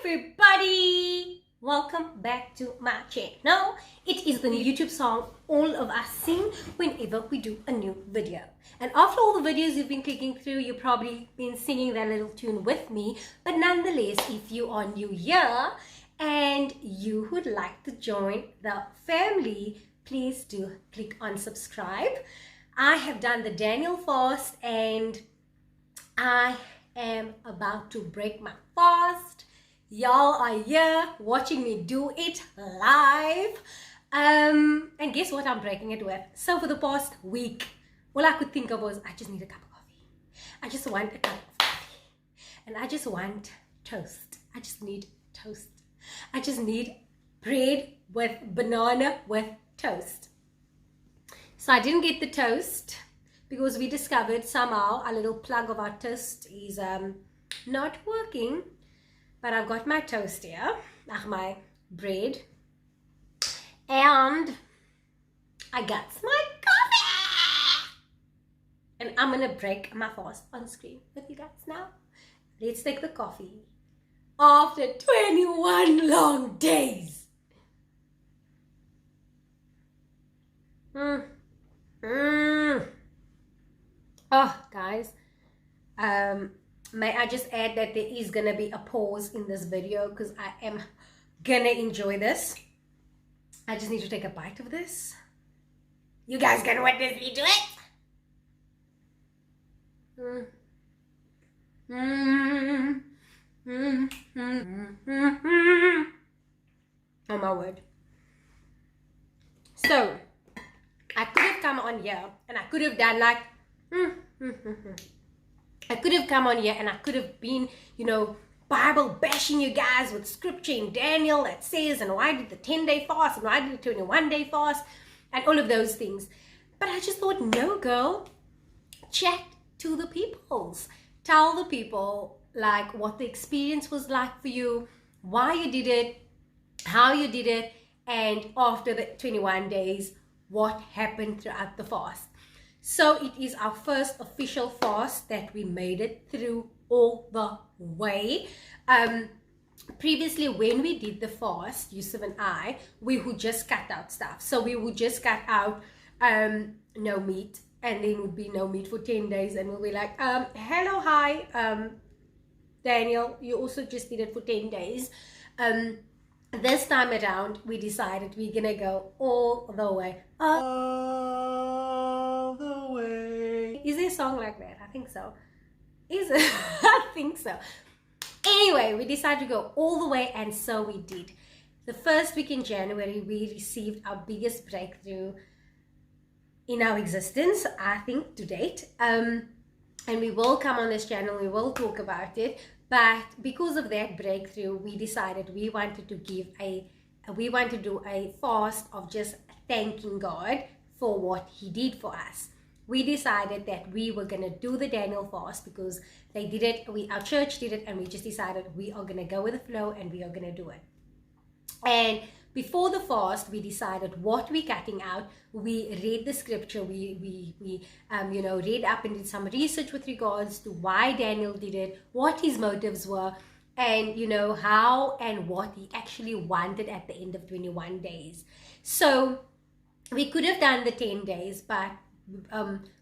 everybody, welcome back to my channel. It is the new YouTube song all of us sing whenever we do a new video. And after all the videos you've been clicking through, you've probably been singing that little tune with me. But nonetheless, if you are new here and you would like to join the family, please do click on subscribe. I have done the Daniel fast and I am about to break my fast. Y'all are here watching me do it live. And guess what I'm breaking it with? So for the past week, all I could think of was I just need a cup of coffee. I just want a cup of coffee. And I just want toast. I just need toast. I just need bread with banana with toast. So I didn't get the toast because we discovered somehow our little plug of our toast is not working. But I've got my toast here, my bread, and I got my coffee. And I'm gonna break my fast on screen with you guys now. Let's take the coffee. After 21 long days. Oh, guys. May I just add that there is gonna be a pause in this video because I am gonna enjoy this. I just need to take a bite of this. You guys gonna witness me do it? Oh my word. So I could have come on here and I could have done like I could have come on here and I could have been, Bible bashing you guys with scripture in Daniel that says, and why did the 10-day fast, and why did the 21-day fast, and all of those things. But I just thought, no, girl, chat to the peoples. Tell the people, like, what the experience was like for you, why you did it, how you did it, and after the 21 days, what happened throughout the fast. So it is our first official fast that we made it through all the way. Previously, when we did the fast, Yusuf and I, we would just cut out stuff. So we would just cut out no meat, and then would be no meat for 10 days. And we'll be like, hello, hi, Daniel, you also just did it for 10 days. This time around, we decided we're gonna go all the way. All the way. Is there a song like that? I think so. Is it? I think so. Anyway, we decided to go all the way, and so we did. The first week in January, we received our biggest breakthrough in our existence, I think, to date. And we will come on this channel, we will talk about it. But because of that breakthrough, we decided we wanted to do a fast of just thanking God for what He did for us. We decided that we were going to do the Daniel fast because they did it, our church did it, and we just decided we are going to go with the flow and we are going to do it. And before the fast, we decided what we're cutting out. We read the scripture, we read up and did some research with regards to why Daniel did it, what his motives were, and how and what he actually wanted at the end of 21 days. So we could have done the 10 days, but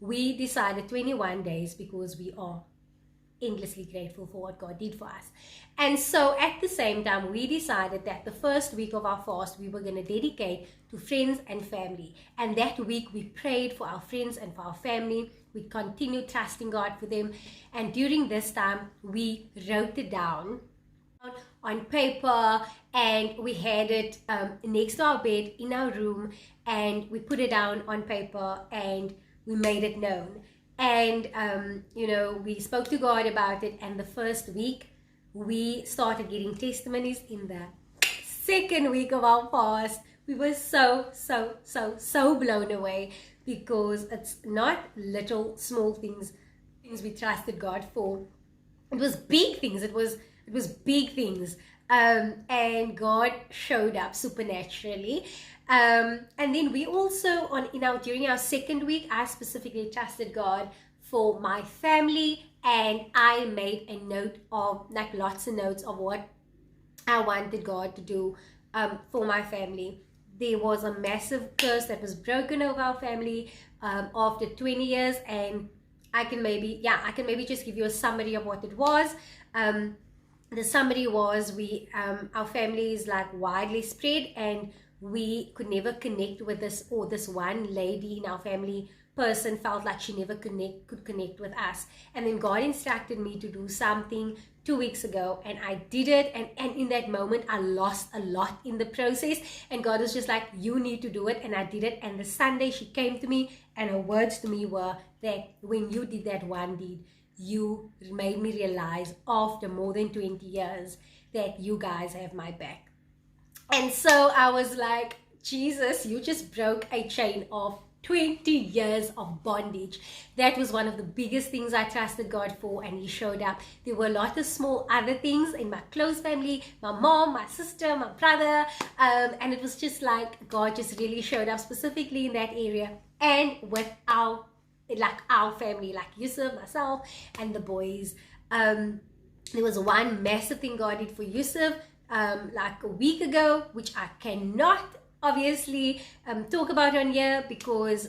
we decided 21 days because we are endlessly grateful for what God did for us. And so at the same time, we decided that the first week of our fast, we were going to dedicate to friends and family. And that week we prayed for our friends and for our family. We continued trusting God for them. And during this time, we wrote it down on paper, and we had it next to our bed in our room, and we put it down on paper and we made it known. And we spoke to God about it, and the first week we started getting testimonies. In the second week of our fast, we were so blown away, because it's not little small things we trusted God for. It was big things. It was big things. And God showed up supernaturally. And then we also, during our second week, I specifically trusted God for my family, and I made a note of, like, lots of notes of what I wanted God to do for my family. There was a massive curse that was broken over our family after 20 years, and I can maybe just give you a summary of what it was. The summary was our family is like widely spread, and we could never connect with this one lady in our family. Person felt like she never could connect with us, and then God instructed me to do something 2 weeks ago, and I did it, and in that moment I lost a lot in the process, and God was just like, you need to do it, and I did it. And the Sunday she came to me, and her words to me were that when you did that one deed, you made me realize after more than 20 years that you guys have my back. And so I was like, Jesus, you just broke a chain of 20 years of bondage. That was one of the biggest things I trusted God for, and He showed up. There were a lot of small other things in my close family, my mom, my sister, my brother, and it was just like God just really showed up specifically in that area, and with our family, like Yusuf, myself, and the boys. There was one massive thing God did for Yusuf like a week ago, which I cannot obviously talk about on here because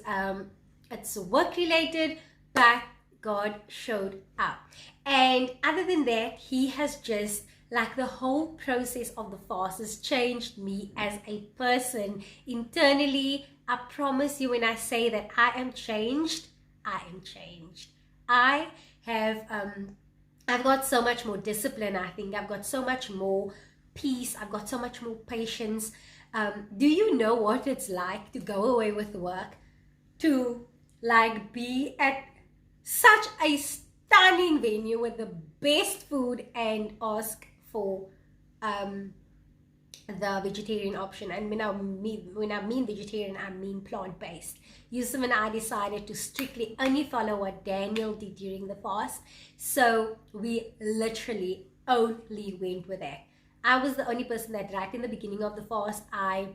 it's work related, but God showed up. And other than that, He has just, like, the whole process of the fast has changed me as a person internally. I promise you, when I say that I am changed, I am changed. I have I've got so much more discipline. I think I've got so much more peace. I've got so much more patience. Do you know what it's like to go away with work, to like be at such a stunning venue with the best food and ask for the vegetarian option? And when I mean vegetarian, I mean plant-based. Yusuf and I decided to strictly only follow what Daniel did during the fast, so we literally only went with that. I was the only person that right in the beginning of the fast, I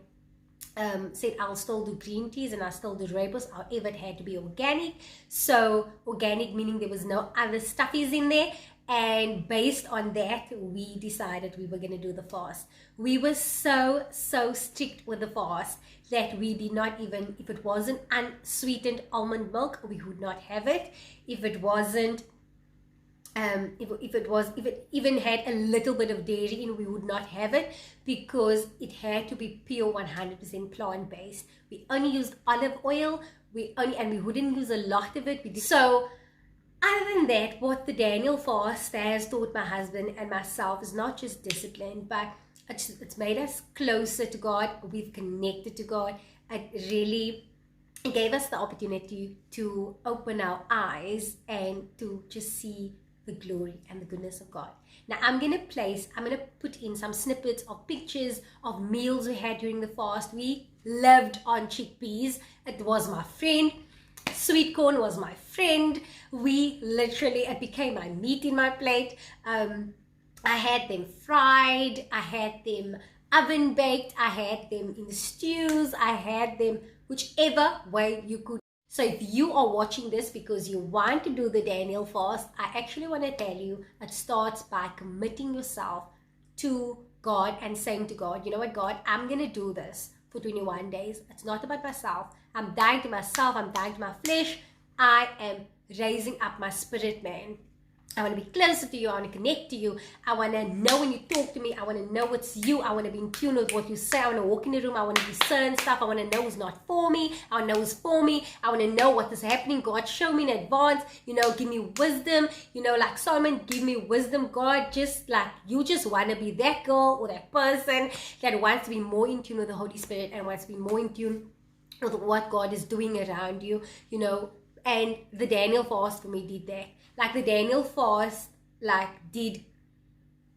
said I'll still do green teas and I'll still do rooibos. However, it had to be organic. So organic meaning there was no other stuffies in there. And based on that, we decided we were going to do the fast. We were so strict with the fast that we did not even, if it wasn't unsweetened almond milk, we would not have it. If it wasn't if it even had a little bit of dairy in, we would not have it, because it had to be pure 100% plant-based. We only used olive oil, and we wouldn't use a lot of it. So other than that, what the Daniel fast has taught my husband and myself is not just discipline, but it's made us closer to God. We've connected to God. It really gave us the opportunity to open our eyes and to just see the glory and the goodness of God. Now I'm going to put in some snippets of pictures of meals we had during the fast. We lived on chickpeas. It was my friend. Sweet corn was my friend. It became my meat in my plate. I had them fried. I had them oven baked. I had them in stews. I had them whichever way you could. So if you are watching this because you want to do the Daniel fast, I actually want to tell you, it starts by committing yourself to God and saying to God, you know what, God, I'm going to do this for 21 days. It's not about myself. I'm dying to myself. I'm dying to my flesh. I am raising up my spirit, man. I want to be closer to you. I want to connect to you. I want to know when you talk to me. I want to know it's you. I want to be in tune with what you say. I want to walk in the room. I want to discern stuff. I want to know who's not for me. I want to know who's for me. I want to know what is happening. God, show me in advance. Give me wisdom. Like Solomon, give me wisdom. God, just like you just want to be that girl or that person that wants to be more in tune with the Holy Spirit and wants to be more in tune with what God is doing around you, And the Daniel fast for me did that. Like the Daniel fast, did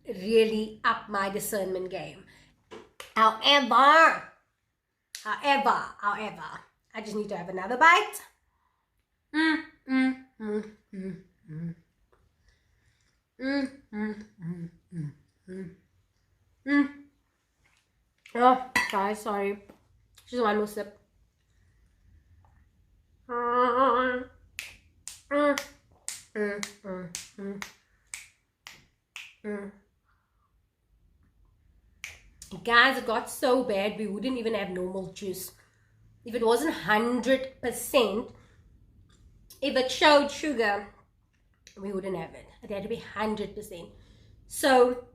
really up my discernment game. However, I just need to have another bite. Oh, guys, sorry. Just one more sip. guys, it got so bad we wouldn't even have normal juice. If it wasn't 100%, if it showed sugar, we wouldn't have it. It had to be 100%. So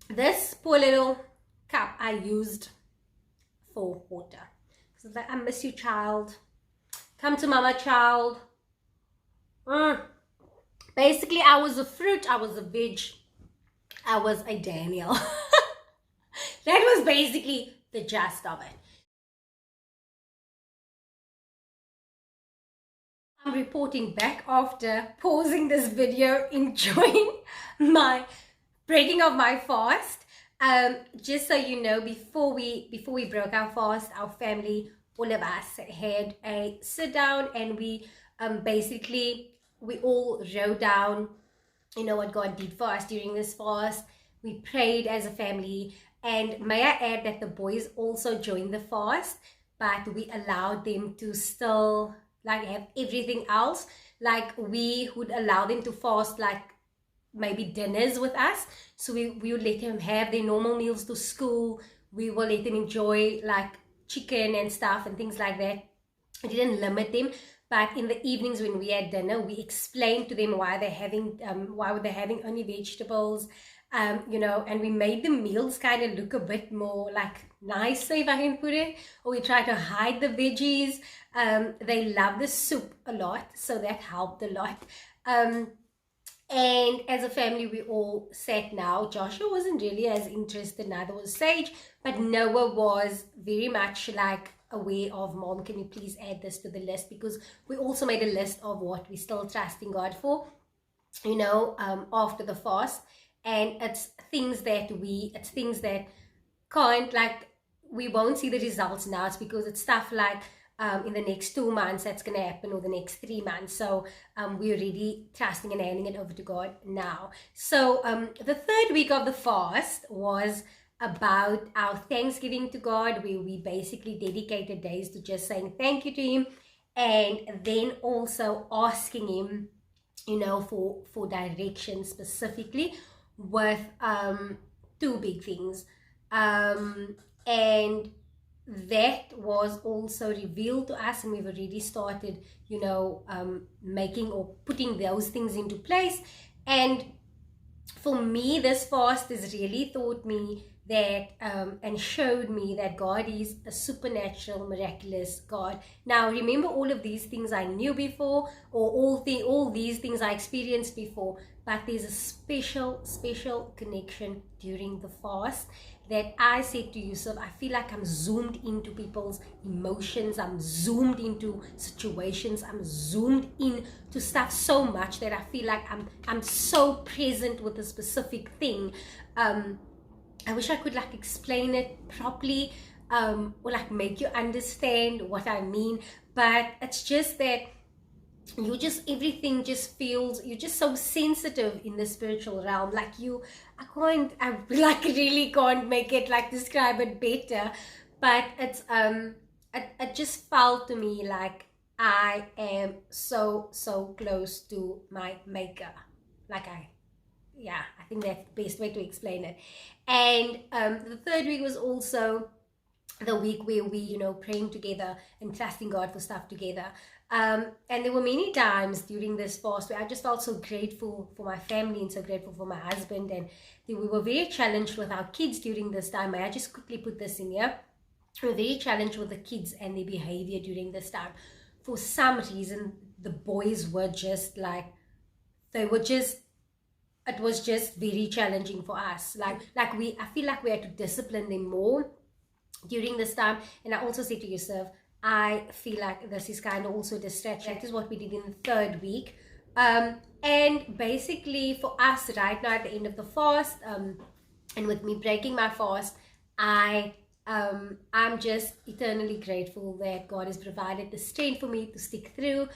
this poor little cup I used for water. So like, I miss you, child. Come to mama, child. Basically, I was a fruit, I was a veg, I was a Daniel. That was basically the gist of it. I'm reporting back after pausing this video, enjoying my breaking of my fast. Just so you know, before we broke our fast, our family, all of us, had a sit down, and we basically we all wrote down, you know, what God did for us during this fast. We prayed as a family, and may I add that the boys also joined the fast, but we allowed them to still like have everything else. Like we would allow them to fast like maybe dinners with us. So we would let them have their normal meals to school. We will let them enjoy like chicken and stuff and things like that. I didn't limit them, but in the evenings when we had dinner, we explained to them why they're having only vegetables, you know, and we made the meals kind of look a bit more like nicer, if I can put it, or we try to hide the veggies. They love the soup a lot, so that helped a lot. And as a family, we all sat now. Joshua wasn't really as interested, neither was Sage, but Noah was very much like aware of, Mom, can you please add this to the list? Because we also made a list of what we're still trusting God for, you know, after the fast. And it's things that can't, like, we won't see the results now. It's because it's stuff like in the next 2 months that's going to happen, or the next 3 months. So we're really trusting and handing it over to God now. So the third week of the fast was about our thanksgiving to God, where we basically dedicated days to just saying thank you to Him, and then also asking Him, you know, for direction, specifically with 2 big things. And that was also revealed to us, and we've already started, you know, making or putting those things into place. And for me, this fast has really taught me that and showed me that God is a supernatural, miraculous God. Now, remember, all of these things I knew before, or all these things I experienced before, but there's a special connection during the fast that I said to Yusuf, I feel like I'm zoomed into people's emotions, I'm zoomed into situations, I'm zoomed into stuff so much that I feel like I'm so present with a specific thing. I wish I could like explain it properly, or like make you understand what I mean, but it's just that everything just feels, you're just so sensitive in the spiritual realm. Like I really can't make it like describe it better, but it's it just felt to me like I am so close to my maker. Like I think that's the best way to explain it. And the third week was also the week where we, you know, praying together and trusting God for stuff together. And there were many times during this fast where I just felt so grateful for my family and so grateful for my husband. And we were very challenged with our kids during this time. May I just quickly put this in here? We were very challenged with the kids and their behavior during this time. For some reason, the boys were just like, it was just very challenging for us. I feel like we had to discipline them more during this time. And I also said to Yusuf, I feel like this is kind of also a distraction. That is what we did in the third week. And basically for us right now at the end of the fast, and with me breaking my fast, I'm just eternally grateful that God has provided the strength for me to stick through.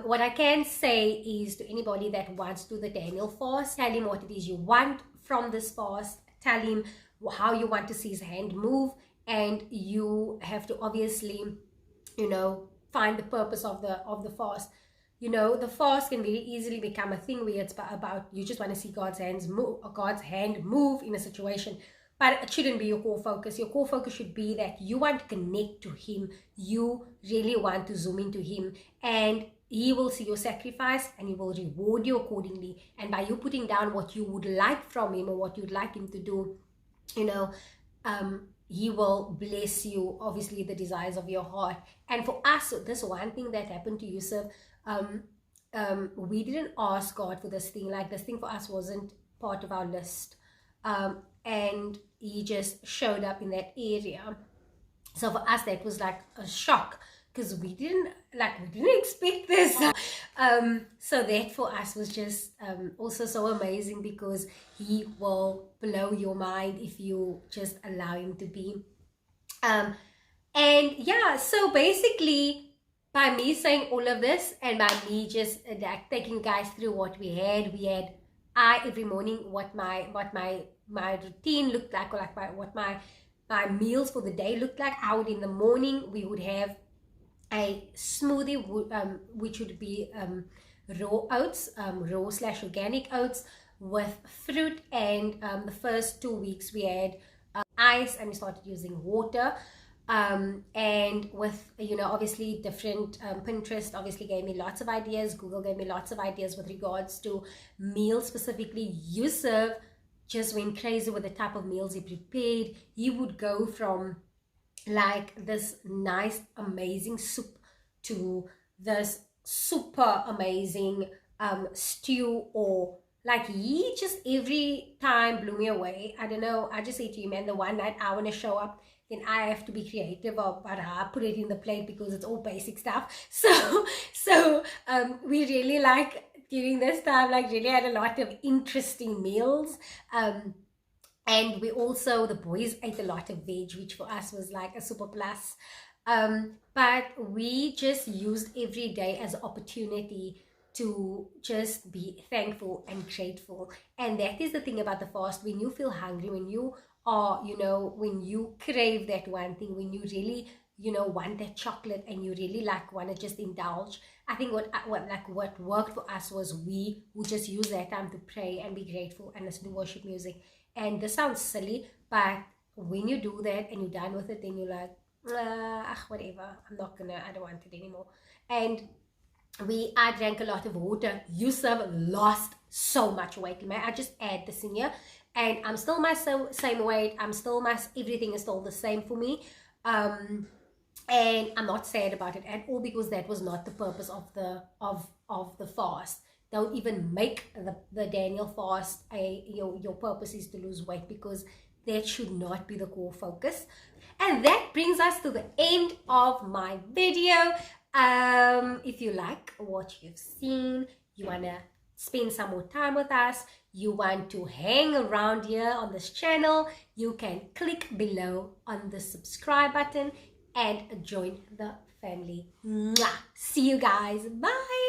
What I can say is to anybody that wants to do the Daniel fast, tell him what it is you want from this fast. Tell him how you want to see his hand move, and you have to obviously, you know, find the purpose of the fast. You know, the fast can very easily become a thing where it's about you just want to see God's hand move in a situation. but it shouldn't be your core focus. Your core focus should be that you want to connect to him. You really want to zoom into him, and he will see your sacrifice and he will reward you accordingly. And by you putting down what you would like from him or what you'd like him to do, you know, he will bless you, obviously, the desires of your heart. And for us, this one thing that happened to Yusuf, we didn't ask God for this thing. Like, this thing for us wasn't part of our list. And he just showed up in that area. So for us, that was like a shock, because we didn't expect this. So that for us was just also so amazing, because he will blow your mind if you just allow him to be. And yeah, so basically, by me saying all of this and by me just taking guys through what we had every morning what my routine looked like, or like what my meals for the day looked like. I would, in the morning, we would have a smoothie, which would be raw oats, raw/organic oats with fruit. And the first 2 weeks we had ice, and we started using water. And with, you know, obviously different, Pinterest obviously gave me lots of ideas, Google gave me lots of ideas with regards to meals specifically. Yusuf just went crazy with the type of meals he prepared. He would go from like this nice amazing soup to this super amazing stew, or like, he just every time blew me away. I don't know, I just say to you, man, the one night I want to show up, then I have to be creative about how I put it in the plate, because it's all basic stuff. So we really, like, during this time, like, really had a lot of interesting meals. And we also, the boys ate a lot of veg, which for us was like a super plus. But we just used every day as an opportunity to just be thankful and grateful. And that is the thing about the fast. When you feel hungry, when you are, you know, when you crave that one thing, when you really, you know, want that chocolate and you really like want to just indulge, I think what worked for us was we would just use that time to pray and be grateful and listen to worship music. And this sounds silly, but when you do that and you're done with it, then you're like, whatever, I don't want it anymore. And I drank a lot of water. Yusuf lost so much weight. May I just add this in here? And I'm still my same weight. Everything is still the same for me. And I'm not sad about it at all, because that was not the purpose of the fast. Don't even make the Daniel fast your purpose is to lose weight, because that should not be the core focus. And that brings us to the end of my video. If you like what you've seen, you want to spend some more time with us, you want to hang around here on this channel, you can click below on the subscribe button and join the family. Mwah! See you guys. Bye.